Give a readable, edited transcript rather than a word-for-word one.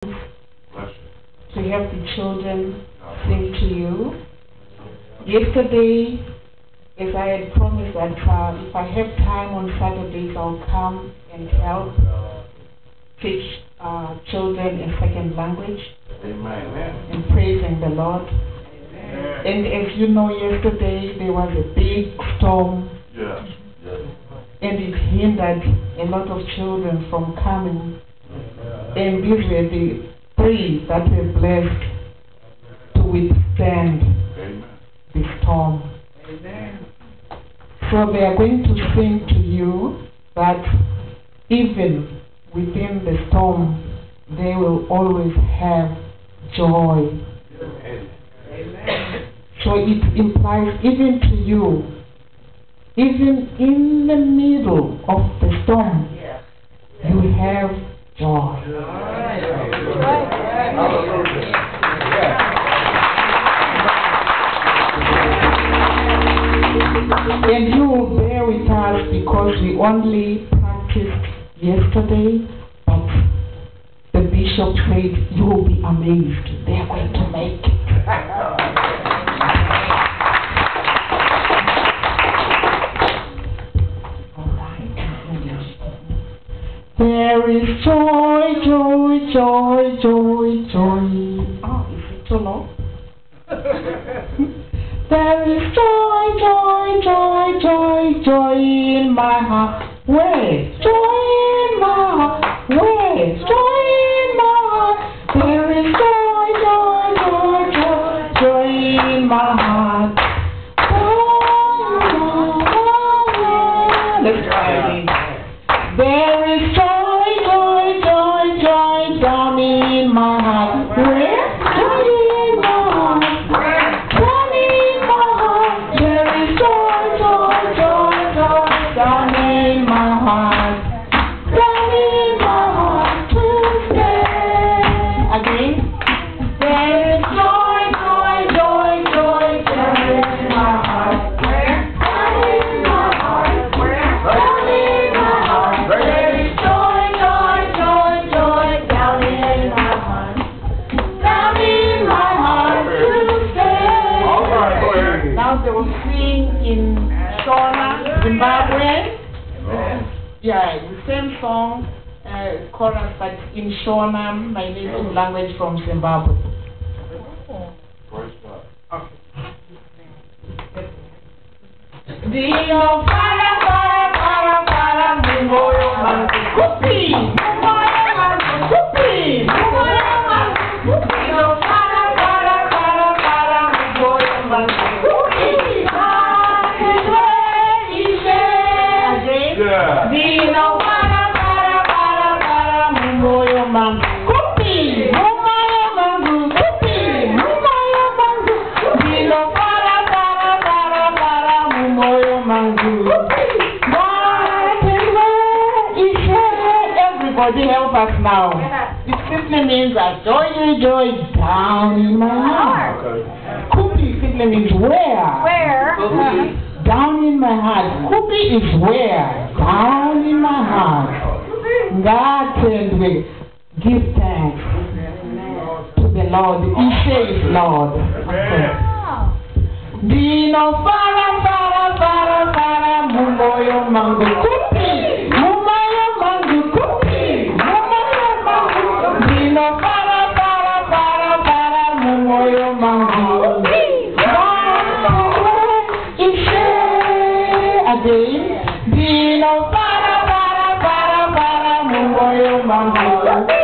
to have the children sing to you. Yesterday, as I had promised that if I have time on Saturdays, I'll come and help teach children a second language. Amen. And praising the Lord. Amen. And as you know, yesterday there was a big storm. Yeah. And it hindered a lot of children from coming. And these were the three that were blessed to withstand the storm. Amen. So they are going to sing to you that even within the storm, they will always have joy. Amen. So it implies even to you, even in the middle of the storm, you have joy. And you will bear with us because we only practiced yesterday, but the bishop said you will be amazed. They are going to make it. There is joy, joy, joy, joy, joy. Oh, is it too low? There is joy, joy, joy, joy, joy in my heart. Where? Joy in my heart. Where? Joy in my heart. There is joy, joy, joy, joy, joy in my heart. Let's try again. There is joy, joy, joy, joy down in my heart. Where? Joy in my heart. Down in my heart. There is joy, joy, joy, joy down in my heart. Down in my heart to stay. Again. There is joy, joy, joy, joy down in my heart. Where? Down in my heart. Where? Down in my heart. There is joy, joy, joy, joy down in my heart. Down in my heart to stay. All right. Now they will sing in Shona, Zimbabwe. Yeah, the same song, chorus, but in Shona, my native language from Zimbabwe. Praise God. Ndinofara, fara, fara, fara, Mumwoyo mangu. Kupi, Mumwoyo mangu. Kupi, Mumwoyo mangu. Ndinofara, fara, fara, fara, Mumwoyo mangu. Kupi, Yeah. Ndinofara, fara, fara, fara, Mumwoyo mangu. Kupi, Mumwoyo mangu. Kupi, Mumwoyo mangu. Ndinofara, fara, fara, fara, Mumwoyo mangu. Everybody help us now. It simply means that joy, joy down in my heart. Kupi simply means where? Where? Down in my heart. Kupi is where? Down in my heart. God and we give thanks to the Lord. He says Lord. Ndinofara, fara, fara, fara, Mumwoyo mangu. Kupi, Mumwoyo mangu. Kupi, Mumwoyo mangu. Ndinofara, fara, fara, fara, Mumwoyo mangu. Again. Ndinofara, fara, fara, fara, Mumwoyo mangu.